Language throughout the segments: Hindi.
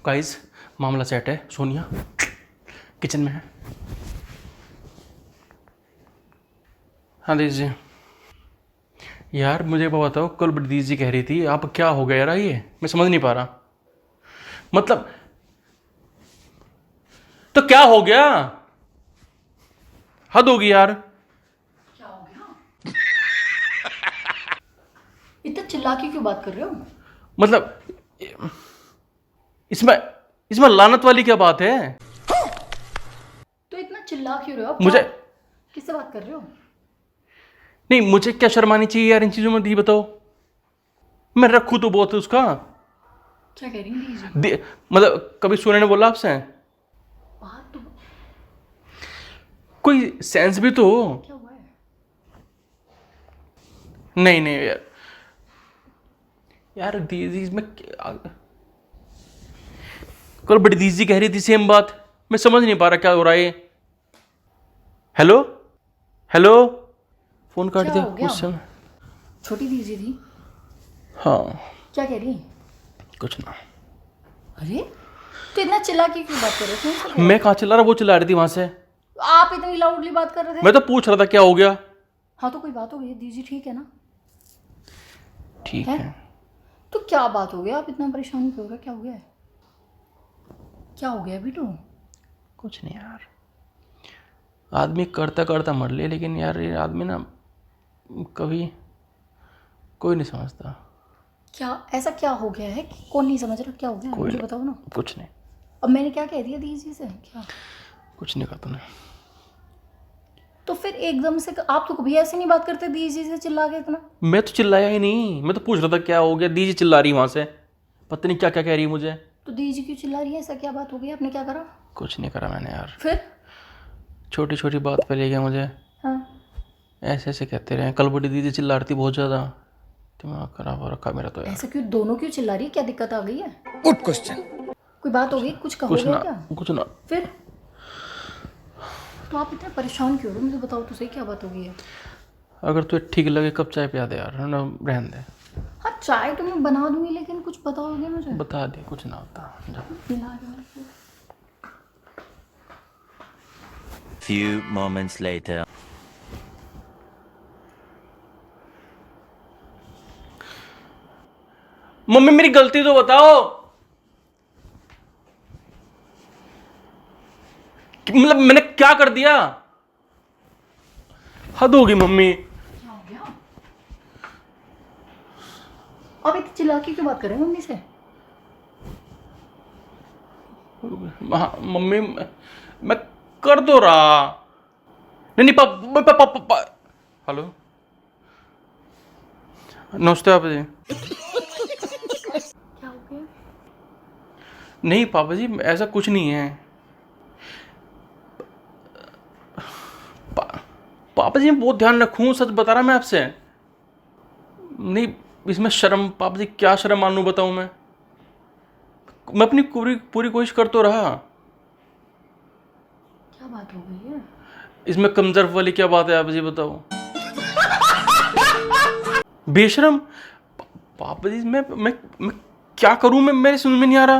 गाइस मामला सेट है। सोनिया किचन में है। हाँ दीजिए। यार मुझे बताओ, कल बड़ी दीदी कह रही थी, आप क्या हो गया यार? ये मैं समझ नहीं पा रहा। मतलब तो क्या हो गया? हद होगी यार। क्या हो गया? इतना चिल्ला के क्यों बात कर रहे हो? मतलब इसमें इसमें लानत वाली क्या बात है? तो इतना चिल्ला क्यों रहे हो? मुझे किससे बात कर रहे हो? नहीं, मुझे क्या शर्म आनी चाहिए यार इन चीजों में? दी बताओ, मैं रखूँ तो बहुत है उसका। क्या कह रही है दीदी? मतलब कभी सोने ने बोला आपसे? बात तो कोई सेंस भी तो हो। क्या हुआ है? नहीं नहीं यार, यार दीदी में कल बड़ी दीदी कह रही थी सेम बात। मैं समझ नहीं पा रहा क्या हो रहा है। हेलो हेलो, फोन काट क्या दिया हो गया? उस समय। छोटी दीदी थी। हाँ क्या कह रही? कुछ ना। अरे तो इतना चिल्ला के क्यों बात कर रहे हो? कौन सा कह रहा मैं कहाँ चिल्ला रहा, वो चिल्ला रही थी वहां से। है? आप इतनी लाउडली बात कर रहे थे। मैं तो पूछ रहा था क्या हो गया। हाँ तो कोई बात हो गई? दीदी ठीक है ना? ठीक है? है। तो क्या बात हो गया? आप इतना परेशान क्यों हो रहे हो? क्या हो गया है? क्या हो गया बिटू? कुछ नहीं यार, आदमी करता करता मर ले, लेकिन यार ये आदमी ना कभी कोई नहीं समझता। क्या ऐसा क्या हो गया है कि कौन नहीं समझ रहा? क्या हो गया कोई मुझे नहीं, बताओ ना। कुछ नहीं। अब मैंने क्या कह दिया दीदी से? क्या? कुछ नहीं कहा तूने। तो फिर एकदम से आप तो कभी ऐसे नहीं बात करते दीदी से चिल्ला के इतना। मैं तो चिल्लाया ही नहीं, मैं तो पूछ रहा था क्या हो गया। दीदी चिल्ला रही वहां से, पता नहीं क्या क्या कह रही है मुझे। तो दीदी क्यों चिल्ला रही है? ऐसा क्या बात हो गई? आपने क्या करा? कुछ नहीं करा मैंने यार। फिर? छोटी छोटी बात पे ले गया मुझे। हाँ ऐसे ऐसे कहते रहे। कल बड़ी दीदी चिल्ला रही थी बहुत ज़्यादा। दिमाग खराब हो रखा मेरा तो यार। ऐसा क्यों? दोनों क्यों चिल्ला रही है? क्या दिक्कत आ गई है? Good question. कोई बात हो गई? कुछ कहो कुछ गया ना, क्या? कुछ ना। फिर? तो आप इतने परेशान क्यों हो? मुझे बताओ तो सही, क्या बात हो गई है? अगर तुझे ठीक लगे कब चाय पिला दे यार, है ना? रहने दे। हाँ चाय तो मैं बना दूंगी, लेकिन कुछ बताओगे मुझे? बता दे, कुछ ना होता। जा। पिला रहे हो? Few moments later. मम्मी मेरी गलती तो बताओ। मतलब मैंने क्या कर दिया? हद होगी मम्मी। क्या हो गया? आप इतनी चिल्ला के क्यों बात कर रहे हैं मम्मी से? हाँ मम्मी, मैं कर तो रहा। नहीं नहीं पापा। हेलो, नमस्ते पापा जी। क्या हो गया? नहीं पापा जी, ऐसा कुछ नहीं है। पा, पापा जी मैं बहुत ध्यान रखूँ, सच बता रहा मैं आपसे। नहीं, इसमें शर्म पापा जी, क्या शर्म मानूं बताऊं मैं अपनी पूरी पूरी कोशिश कर तो रहा। क्या बात हो गई है? इसमें कमजोर वाली क्या बात है आप जी बताओ? बेशरम पापा जी, मैं क्या करूं? मैं मेरे समझ में नहीं आ रहा।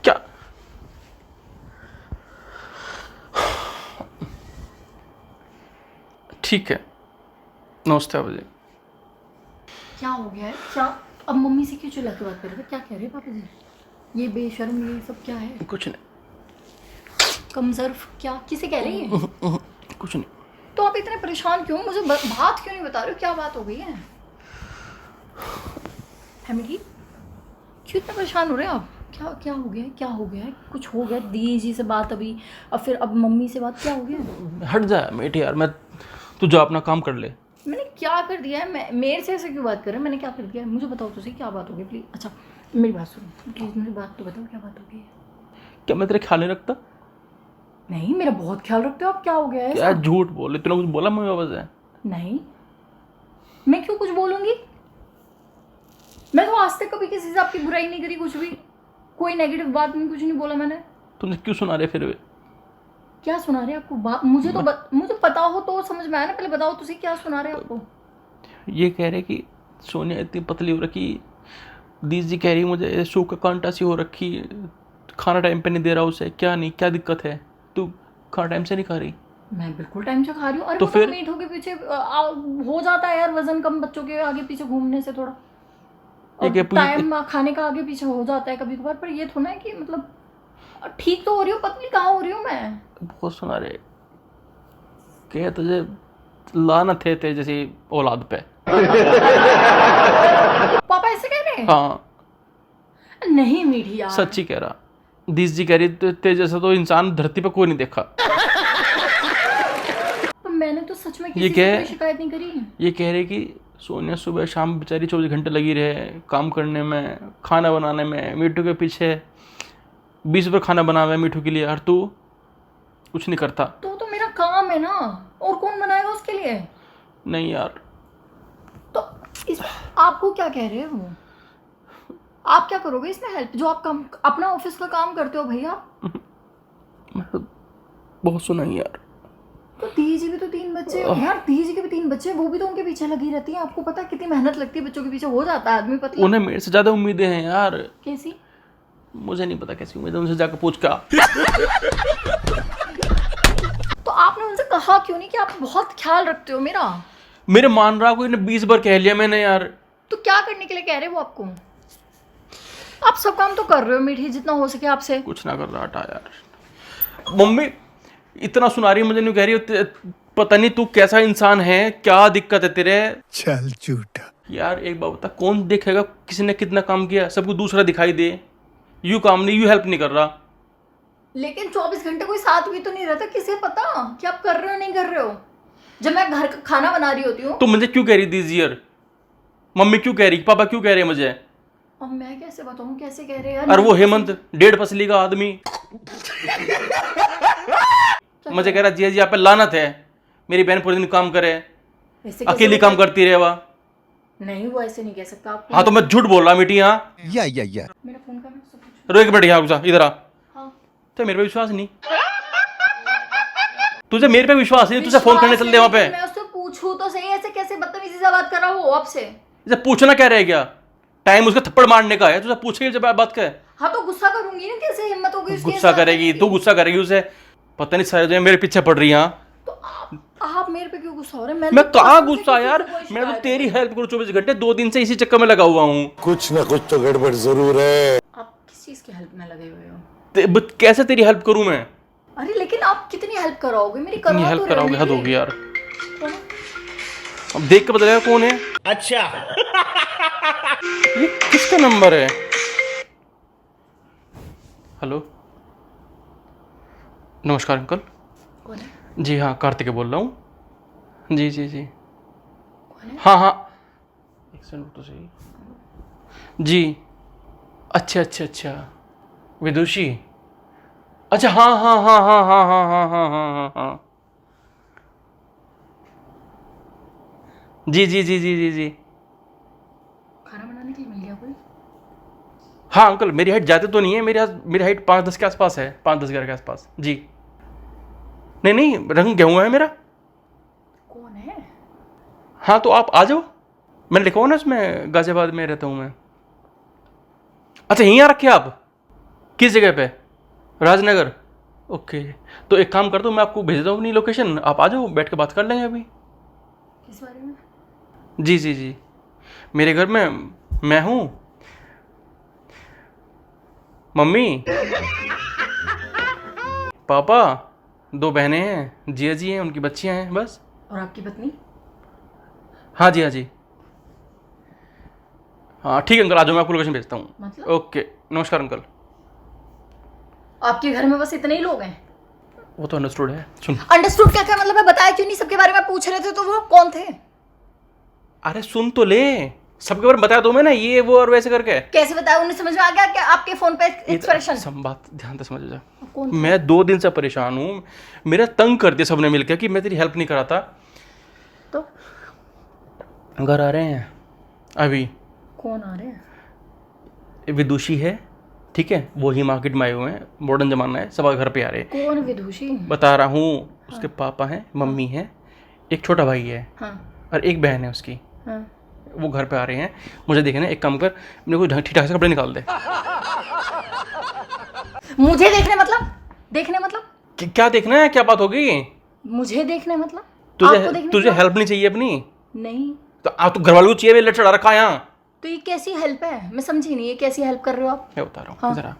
क्या? ठीक है, नमस्ते पापा जी। क्या हो गया है? क्या? अब मम्मी से क्यों चिल्ला के बात कर रहे थे? क्या कह रहे हैं पापा जी? ये बेशर्म, ये सब क्या है? कुछ नहीं, कमजर्फ क्या? किसे कह रही है? कुछ नहीं। तो आप इतने परेशान क्यों? मुझे बात क्यों नहीं बता रहे हो? क्या बात हो गई है? फैमिली क्यों इतना परेशान हो रहे हैं आप? क्या क्या हो गया है? क्या हो गया है? कुछ हो गया? दी जी से बात अभी, और फिर अब मम्मी से बात, क्या हो गया? हट जा बेटे यार, मैं तू जा अपना काम कर ले। मैंने क्या कर दिया है? मैं मेरे से ऐसे क्यों बात कर रहे हैं? मैंने क्या कर दिया है? मुझे बताओ तो सही, क्या बात हो गई प्लीज। अच्छा मेरी बात सुनो प्लीज, मेरी बात तो बताओ, क्या बात हो गई है? क्या मैं तेरे ख्याल नहीं रखता? नहीं, मेरा बहुत ख्याल रखते हो आप। क्या हो गया है क्या ऐसा? झूठ बोले? तूने कुछ बोला मम्मी पापा से? नहीं, मैं क्यों कुछ बोलूंगी? मैं तो आज तक कभी किसी से आपकी बुराई नहीं करी, कुछ भी कोई नेगेटिव बात नहीं, कुछ नहीं बोला मैंने। तुमने क्यों सुना रहे फिर भी? क्या सुना रहे हैं आपको बात? मुझे तो मुझे पता हो तो समझ में आया ना। पहले बताओ तो सही, क्या सुना रहे हैं आपको? ये कह रहे कि सोनिया इतनी पतली हो रखी, दीदी कह रही मुझे शू का कांटा सी हो रखी है, खाना टाइम पे नहीं दे रहा उसे, क्या नहीं क्या दिक्कत है, तू खाना टाइम से नहीं खा रही? मैं बिल्कुल टाइम से खा रही हूँ। अरे तो वो फिर? मीठों के पीछे हो जाता है यार, वजन कम बच्चों के आगे पीछे घूमने से थोड़ा, एक और टाइम खाने का आगे पीछे हो जाता है कभी कभार। पर ये थोड़ा है कि मतलब ठीक तो हो रही हूँ, पतली कहाँ हो रही हूँ मैं। बहुत सुना रे, कह तुझे लानत है तेरे जैसी औलाद पे। पापा ऐसे कह रहे हैं? हाँ नहीं मीठी यार, सच्ची कह रहा। दीदी जी कह रही तेरे जैसा तो इंसान धरती पे कोई नहीं देखा। तो मैंने तो सच में ये किसी क्या से है? कोई शिकायत नहीं करी। ये कह रहे कि सोनिया सुबह शाम बेचारी 24 घंटे लगी रहे काम करने में, खाना बनाने में, मीठू के पीछे 20 रुपये खाना बना हुआ है मीठू के लिए, और तू कुछ नहीं करता। तो मेरा काम है ना, और कौन बनाएगा उसके लिए? नहीं यार, तो आपको क्या कह रहे हो? आप क्या करोगे इसमें हेल्प, जो आप काम अपना ऑफिस का काम करते हो भैया? बहुत सुना ही यार। तो दीदी भी तो 3 बच्चे यार, दीदी के भी 3 बच्चे, वो भी तो उनके पीछे लगी रहती है। आपको पता है कितनी मेहनत लगती है बच्चों के पीछे, हो जाता है आदमी पतला। उन्हें मेरे से ज्यादा उम्मीदें हैं यार। कैसी? मुझे नहीं पता कैसी उम्मीदें, उनसे जाकर पूछ का। तो आपने उनसे कहा क्यों नहीं कि आप बहुत ख्याल रखते हो मेरा? मेरे मान रहा कोई ने 20 बार कह लिया मैंने यार। तो क्या करने के लिए कह रहे हो आपको? आप सब काम तो कर रहे हो मीठी, जितना हो सके आपसे। कुछ ना कर रहा हटा यार। मम्मी इतना सुना रही मुझे, नहीं कह रही पता नहीं तू कैसा इंसान है, क्या दिक्कत है तेरे? चल झूठा। यार एक बात बता, कौन देखेगा किसी ने कितना काम किया? सबको दूसरा दिखाई दे, यू काम नहीं, यू हेल्प नहीं कर रहा। लेकिन 24 घंटे कोई साथ भी तो नहीं रहता, किसे पता कि आप कर रहे हो नहीं कर रहे हो? जब मैं घर का खाना बना रही होती हूँ तो मुझे क्यों कह रही दीजिए? मम्मी क्यों कह रही, पापा क्यों कह रहे मुझे? अब मैं कैसे बताऊँ, कैसे कह रहे हैं यार? और वो हेमंत 1.5 पसली का आदमी मुझे कह रहा जी जी आप पे लानत है, मेरी बहन पूरे दिन काम करे, ऐसे अकेली काम करती रहे वह। नहीं, वो ऐसे नहीं कह सकता आप। हाँ तो मैं झूठ बोल रहा मीठी। हाँ या मेरा फोन का मैं सब कुछ। रो, एक मिनट यहाँ गुस्सा इधर आ। हाँ, तो मेरे पे विश्वास नहीं, तुझे मेरे पे विश्वास नहीं, तुझे फोन करने चल दे वहां पे। मैं उससे पूछूं तो सही, ऐसे कैसे बदतमीजी से बात कर रहा हूँ आपसे? इसे पूछना क्या रह गया? टाइम उसका थप्पड़ मारने का है, तुझे पूछेगी जब बात कर। हाँ तो गुस्सा करूंगी ना, कैसे हिम्मत होगी उसकी गुस्सा ऐसे बात करेगी करने तू, की? गुस्सा करेगी उसे, पता नहीं सारे मेरे पीछे पड़ रही है। हाँ तो आप मेरे पे क्यों गुस्सा हो रहे हैं? मैं तो कहाँ कसम से गुस्सा किसी यार, से कोई मैं तो शिकायत तेरी नहीं। हेल्प करूँ 24 घंटे, 2 दिन से इसी चक्कर में लगा हुआ हूँ। कुछ ना कुछ तो गड़बड़ जरूर है। आप किस चीज की हेल्प में लगे हुए हो? कैसे तेरी हेल्प करूँ मैं? अरे लेकिन आप कितनी हेल्प कराओगे मेरी? इतनी करवा हेल्प तो कराओगे, रहे हद हो होगी यार। मेरी। अब देख के बदलेगा कौन है। अच्छा ये किसका नंबर है? हेलो, नमस्कार अंकल। कौन है? जी हाँ, कार्तिक बोल रहा हूँ। जी जी जी, कौन है? हाँ हाँ, एक सेकंड तो सही। जी अच्छा अच्छा अच्छा, विदुषी, अच्छा हाँ हाँ हाँ हाँ हाँ हाँ हाँ हाँ हाँ हाँ हाँ, जी जी जी जी जी जी। खाना बनाने के लिए मिल गया कोई? हाँ अंकल, मेरी हाइट ज़्यादा तो नहीं है, मेरी हाइट 5-10 के आसपास है, 5-10 के आसपास जी। नहीं नहीं, रंग गेहूँ है मेरा। कौन है? हाँ तो आप आ जाओ, मैंने लिखा हुआ ना उसमें गाजियाबाद में रहता हूँ मैं। अच्छा यहीं आ रखे आप? किस जगह पे? राजनगर। ओके, तो एक काम करता हूँ, मैं आपको भेज दूँ अपनी लोकेशन, आप आ जाओ, बैठ के बात कर लेंगे अभी। किस बारे में? जी जी जी, मेरे घर में मैं हूँ, मम्मी, पापा, 2 बहनें हैं, जिया जी हैं, उनकी बच्चियाँ हैं, बस। और आपकी पत्नी? हाँ जी हाँ जी, हाँ ठीक है अंकल, आ जाओ, मैं आपको लोकेशन भेजता हूँ। मतलब? ओके, नमस्कार अंकल। आपके घर में बस इतने ही लोग हैं? वो तो अंडरस्टूड है, सुन। अंडरस्टूड क्या क्या मतलब है? बताया क्यों नहीं? सबके बारे में पूछ रहे थे तो वो कौन थे? अरे सुन तो ले, सबके बारे में बता दो मैं ना, ये वो और वैसे करके। कैसे बताया? उन्हें समझ में आ गया क्या आपके फोन पे एक्सप्रेशन? सब बात ध्यान से समझ जा। कौन? मैं 2 दिन से परेशान हूँ, मेरा तंग कर दिया सबने मिलकर कि मैं तेरी हेल्प नहीं कराता। तो घर आ रहे हैं अभी। कौन आ रहे हैं? विदुषी है, ठीक है, वो ही मार्केट में आए हुए हैं, मॉडर्न जमाना है, सब घर पे आ रहे हैं। कौन विदुषी? बता रहा हूँ, उसके पापा हैं, मम्मी है, एक छोटा भाई है, हाँ और एक बहन है उसकी। हाँ वो घर पे आ रहे हैं, मुझे देखे ना, एक काम कर, मेरे को ठीक ठाक से कपड़े निकाल दे। मुझे देखने मतलब क्या देखना है, क्या बात होगी? मुझे देखने मतलब आपको तुझे देखने तुझे मतलब? हेल्प नहीं चाहिए अपनी? नहीं तो घर वालों को चाहिए, मेरे चढ़ा रखा है यहाँ। तो ये कैसी हेल्प है? मैं समझी नहीं, ये कैसी हेल्प कर रहे हो आप? मैं बता रहा हूँ हाँ। जरा,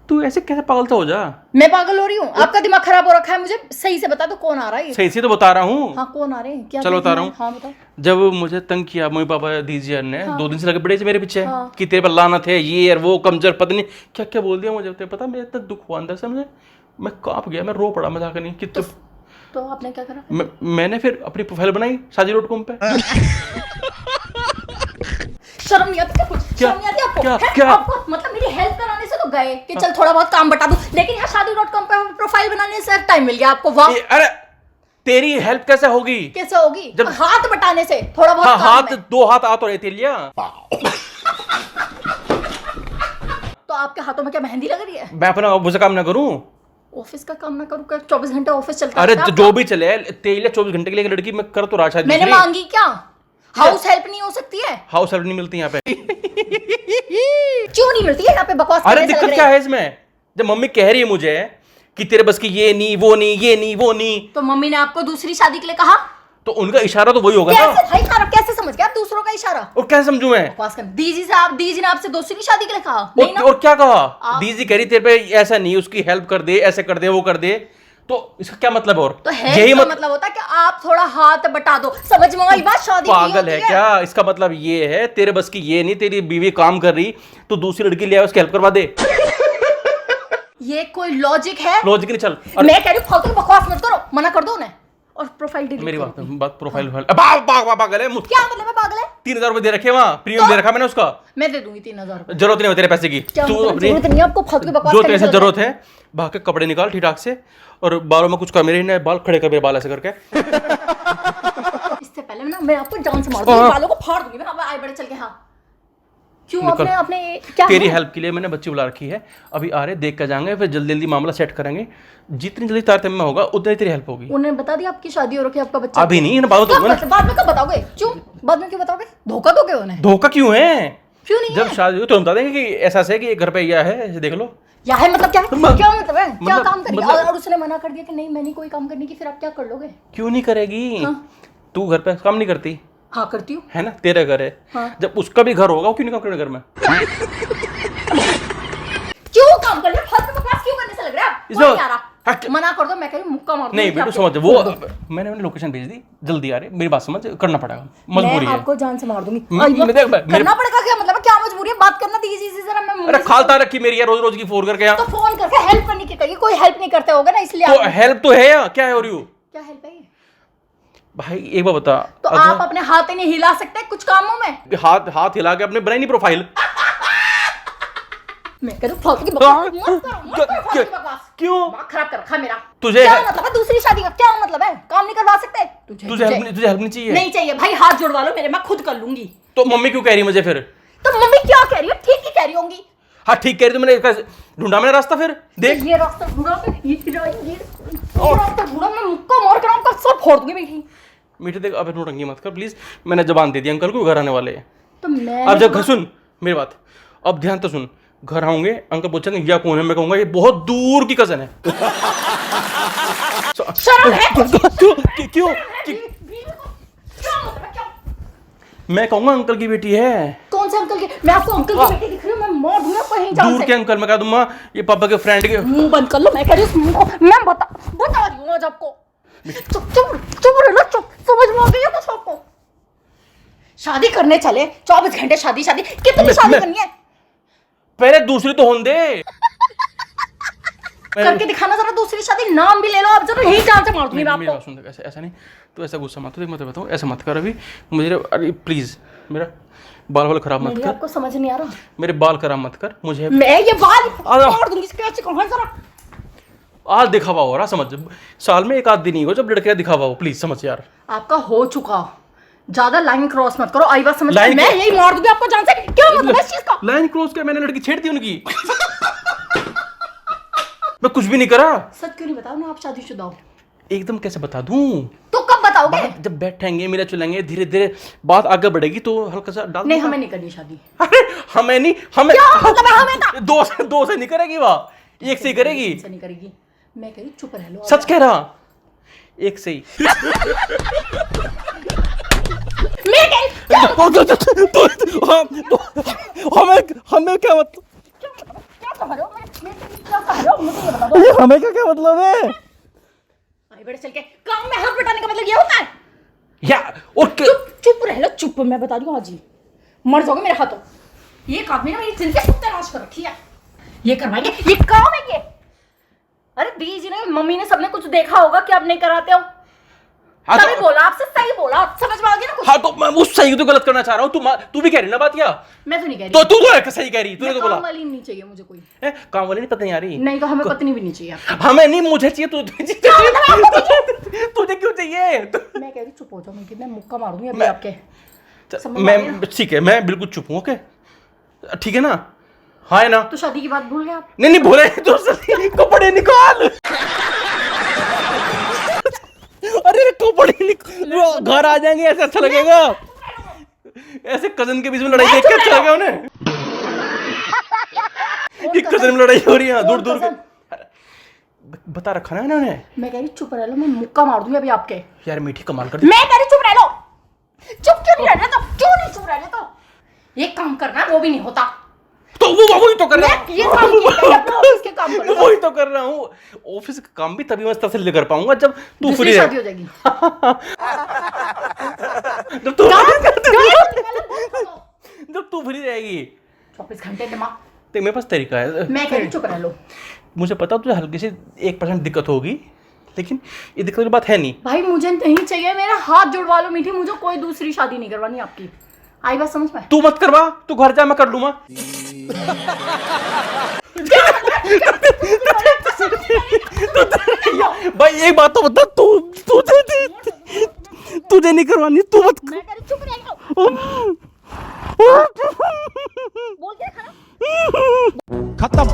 तू ऐसे कैसे पागल तो हो जा। मैं पागल हो रही हूँ? आपका दिमाग खराब हो रखा है। मुझे सही से बता दो कौन आ रहा है ये? सही से तो बता रहा हूँ। हाँ कौन आ रहे हैं? क्या चलो बता देखना रहा है? हूँ। हाँ बताओ। जब मुझे तंग किया मम्मी पापा दीजिए ने, 2 दिन से लगे पड़े थे मेरे पीछे हाँ। कि तेरे पर लानत है, ये और वो, कमजोर, पता नहीं क्या क्या बोल दिया मुझे। तेरे पता मेरे इतना दुख हुआ अंदर से, मैं कांप गया, मैं रो पड़ा मजाक नहीं कि तो आपने क्या करा? मैंने फिर अपनी प्रोफाइल बनाई shaadi.com पे। शर्म नहीं आती क्या कुछ? क्या? शर्म नहीं आती आपको? क्या? हैं? क्या? आपको मतलब मेरी हेल्प कराने से तो गए कि चल थोड़ा बहुत काम बता दूं, लेकिन यहाँ शादी.com पे प्रोफाइल बनाने से टाइम मिल गया आपको। वाह! अरे तेरी हेल्प कैसे होगी? कैसे होगी? जब हाथ बटाने से थोड़ा बहुत हाँ, काम हाथ है। 2 हाथ आ तो रहे थे लिया। तो आपके हाथों में क्या मेहंदी लग रही है? मैं अपना ऑफिस का काम ना करूं? ऑफिस का काम ना करूं क्या? 24 घंटे ऑफिस चलता अरे रहता है जो आपका? भी चले, तेरे लिए 24 घंटे के लिए एक लड़की मैं कर तो रहा, शायद मैंने दूसरी। मांगी क्या? हाउस हेल्प नहीं हो सकती है? हाउस हेल्प नहीं मिलती यहाँ पे। क्यों नहीं मिलती है यहाँ पे? बकवास अरे करने से लग दिक्कत रहे क्या हैं। है इसमें? जब मम्मी कह रही है मुझे कि तेरे बस की ये नहीं, वो नहीं, ये नहीं, वो नहीं, तो मम्मी ने आपको दूसरी शादी के लिए कहा? तो उनका इशारा तो वही होगा ना। कैसे भाई साहब, कैसे समझ गए आप दूसरों का इशारा? और क्या समझू मैं? बकवास कर। दीजी ने आपसे दूसरी शादी के लिए कहा? नहीं ना? और क्या कहा? दीदी कह रही तेरे पे ऐसा नहीं, उसकी हेल्प कर दे, ऐसे कर दे, वो कर दे, तो इसका क्या मतलब? और तो हेल्प का मतलब होता है कि आप थोड़ा हाथ बटा दो। समझ में आई बात? शादी की पागल है होती क्या? इसका मतलब ये है तेरे बस की ये नहीं, तेरी बीवी काम कर रही तो दूसरी लड़की ले आए, उसकी हेल्प करवा दे। ये कोई लॉजिक है? लॉजिक नहीं चल। मैं कह रही हूँ फालतू की बकवास मत करो, मना कर दो उन्हें। और प्रोफाइल डिलीट मेरी करो। बात प्रोफाइल पागल है क्या मतलब है पागल है? 3,000 रुपए दे रखे वहां, प्रीमियम दे रखा मैंने उसका। मैं दे दूंगी 3,000 रुपए। जरूरत नहीं है तेरे पैसे की। क्या तू मतलब? अपनी जरूरत नहीं है आपको फालतू की बकवास जो करने तेरे से की जरूरत है, भाग के कपड़े निकाल ठीक ठाक से, और बालों में कुछ कर, मेरे ने बाल खड़े कर, मेरे बाल ऐसे करके। इससे पहले ना मैं आपको जान से मार दूंगी, बालों को फाड़ दूंगी मैं। आए बड़े चल के। हाँ क्यों? निकल। अपने क्या तेरी है? हेल्प के लिए मैंने बच्ची बुला रखी है, अभी आ रहे, देख कर जाएंगे, फिर जल्दी जल्दी मामला सेट करेंगे। जितनी जल्दी तारतम्य में होगा उतनी तेरी हेल्प होगी। उन्हें बता दिया आपकी शादी हो रखी है, आपका बच्चा? अभी नहीं, बाद कब में बता- बाद में कब बताओगे? क्यों बाद में क्यों बताओगे? धोखा दोगे उन्हें? धोखा क्यों है? क्यों नहीं जब है? शादी हो तो हम बता देंगे कि ऐसा है कि ये घर पे यह है, ऐसे देख लो। या है मतलब क्या है? क्या मतलब है? क्या मतलब- काम करेगी? मतलब- और उसने मना कर दिया कि नहीं मैं नहीं कोई काम करने की, फिर आप क्या कर लोगे? क्यों नहीं करेगी? हाँ। तू घर पे काम नहीं करती हाँ करती हूँ। है ना, तेरा घर है। हाँ। जब उसका भी घर होगा, वो क्यों नहीं काम करेगा घर में? क्यों काम कर रहे हो? फालतू बकवास क्यों करने से लग रहा है? इसमें- कोई नहीं आ रहा। हट। मना कर दो, मैं कह रही हूँ मुक्का मार दूंगी नहीं कि बेटू आपके- समझ, वो मैंने लोकेशन भेज दी, जल्दी आ रहे, मेरी बात समझ, करना पड़ेगा, मजबूरी मैं है। आपको जान से मार दूंगी। मैं- आई बात- मैं देख- मेरे- करना पड़ेगा क्या मतलब है? क्या मजबूरी है? बात करना दीजिए से जरा। मैं मुंह अरे से- खालता रखी मेरी है, रोज रोज की फोन करके यहाँ। तो फोन करके हेल्प करने की करिए। कोई हेल्प नहीं करते होगा ना, इसलिए तो आप- हेल्प तो है या क्या है? हो रही हो क्या हेल्प है ये? भाई, एक बार बता। तो आप अपने हाथ ही नहीं हिला सकते कुछ कामों में? हाथ हिला के अपने बनाई नहीं प्रोफाइल। मैं कह रही हूँ फालतू की बकवास मत करो, मत करो फालतू की बकवास। क्यों? दिमाग खराब कर रखा है मेरा। तुझे- क्या मतलब है दूसरी शादी का? क्या मतलब है? काम नहीं करवा सकते? तुझे हेल्प नहीं चाहिए? नहीं चाहिए भाई, हाथ जुड़वा लो मेरे, मैं खुद कर लूंगी। तो मम्मी क्यों कह रही है मुझे फिर? तो मम्मी क्या कह रही है? ठीक ही कह रही होंगी। हाँ ठीक कह रही, तो मैंने कैसे ढूंढा मैंने रास्ता, फिर देख। ये रास्ता ढूंढा पे, ये रास्ता ढूंढा, मैं मुक्का मार कर आपका सब फोड़ दूंगी बेटी। मीठे देख, अब नोटंकी मत कर प्लीज, मैंने जबान दे दी अंकल को, घर आने वाले हैं। तो मैं अब जब सुन मेरी बात, अब ध्यान तो सुन, घर आऊंगे, अंकल पूछेंगे या कौन है, मैं कहूंगा ये बहुत दूर की कजन है। शर्म है? क्यों? क्या मतलब है? क्या? मैं कहूंगा अंकल की बेटी है। कौन से अंकल के? मैं आपको अंकल की बेटी दिख रही हूँ? मैं मार दूंगा कहीं जान दूर से। के अंकल, मैं कह दूंगा ये पापा के फ्रेंड के। मुंह बंद कर लो, मैं कह रही हूँ मैं बता रही हूँ आज आपको। चुप रह लो, चुप। समझ में आ गई है कुछ आपको? शादी करने चले 24 घंटे शादी कितनी शादी करनी है? पहले दूसरी तो होने दे। करके दिखाना जरा दूसरी शादी। नाम भी ले लो आप जरा, यही जान से मार दूंगी मैं मेरी आपको। बात सुन, देख ऐसा नहीं, तो ऐसा गुस्सा मत, देख मैं बताऊँ, ऐसा मत कर अभी मुझे, अरे प्लीज मेरा बाल खराब मत मेरी कर, आपको समझ नहीं आ रहा। मेरे बाल खराब मत कर मुझे। मैं ये बाल आ- तोड़ दूंगी कैसे कहां जरा। आज दिखावा हो रहा, समझ, साल में एक आध दिन ही हो जब लड़के का दिखावा हो, प्लीज समझ यार। आपका हो चुका, ज्यादा लाइन क्रॉस मत करो। आई बात समझ, लाइन मैं यही मार दूंगी आपको जान से। क्या मतलब है इस चीज का? लाइन क्रॉस के मैंने लड़की छेड़ दी उनकी। मैं कुछ भी नहीं करा। सच क्यों नहीं बताओ ना आप शादीशुदा हो? एकदम कैसे बता दूं? तो कब बताओगे? जब बैठेंगे मिले चलेंगे धीरे धीरे बात आगे बढ़ेगी तो हल्का सा डाल नहीं, देना। हमें नहीं करनी शादी। अरे हमें नहीं, हमें क्या मतलब है हमें का? दो से नहीं करेगी वह, एक से ही करेगी। ऐसे नहीं करेगी। मैं कह रही चुप रह लो। सच कह रहा, एक से ही। मैं कह रही हमें क्या मतलब, क्या कह रहे हो? मैं क्या कह रहे हो मुझे ये बता दो। हमें क्या मतलब है भाई बड़े चल के काम में हाथ बटाने का मतलब ये होता है? या और चुप रह लो, चुप। मैं बता दूं आज ही मर जाओगे मेरे हाथों। ये काम में ना मेरी जिंदगी सत्यानाश कर रखी है। ये करवाएंगे, ये काम है ये। अरे बीजी ने, मम्मी ने, सबने कुछ देखा होगा कि आप नहीं कराते हो। हाँ तभी बोला आपसे, सही बोला, समझ में आ गया ना कुछ? हाँ तो मैं उस सही तो गलत करना चाह रहा हूँ। तू भी कह रही ना बात, क्या मैं तो नहीं कह रही। तो तू तो सही कह रही, तूने तो बोला काम वाली नहीं चाहिए मुझे कोई। काम वाली नहीं, पता नहीं आ रही। नहीं तो हमें पत्नी भी नहीं चाहिए आपकी। हमें नहीं, मुझे चाहिए। तुझे क्यों चाहिए? मैं कह रही चुप हो जाओ, मैं मुक्का मारूंगी अभी आपके। समझ में आ गया? मैं ठीक है, मैं बिल्कुल चुप हूँ। ओके ठीक है ना? हाँ है ना? तो शादी की बात भूल गए आप? नहीं बोले तो कपड़े निकाल। अरे कपड़े निकाल, घर आ जाएंगे, ऐसे अच्छा लगेगा। ऐसे कजन के बीच में लड़ाई देख के अच्छा लगेगा उन्हें। ये कजन में लड़ाई हो रही है दूर दूर के। बता रखा ना इन्होंने। मैं कह रही चुप रह लो, मैं मुक्का मार दूंगी अभी आपके। यार मीठी कमाल कर दी। मैं कह रही चुप रह लो। चुप क्यों नहीं रह रहे? तो क्यों नहीं चुप रह रहे? तो एक काम करना है, वो भी नहीं होता। तो वो वही तो कर रहा मैं ये काम किया है, अपने ऑफिस के काम करो। वही तो कर रहा हूँ। ऑफिस का काम भी तभी मैं तसल्ली कर पाऊंगा जब तू दूसरी फ्री शादी है। हो जाएगी। जब तू फ्री रहेगी 24 घंटे दिमाग। तो मेरे पास तरीका है। मैं कह रही चुप रह लो। मुझे पता तुझे हल्की सी 1% दिक्कत होगी, लेकिन ये दिक्कत की बात है नहीं। भाई मुझे नहीं चाहिए, मेरा हाथ जुड़वा लो मीठी, मुझे कोई दूसरी शादी नहीं करवानी आपकी। आई बात समझ में? तू मत करवा, तू घर जा, मैं कर लूंगा। भाई एक बात तो बता, तुझे नहीं करवानी, तू मत। मैं कह रही चुप रह लो। बोल के खाना खत्म।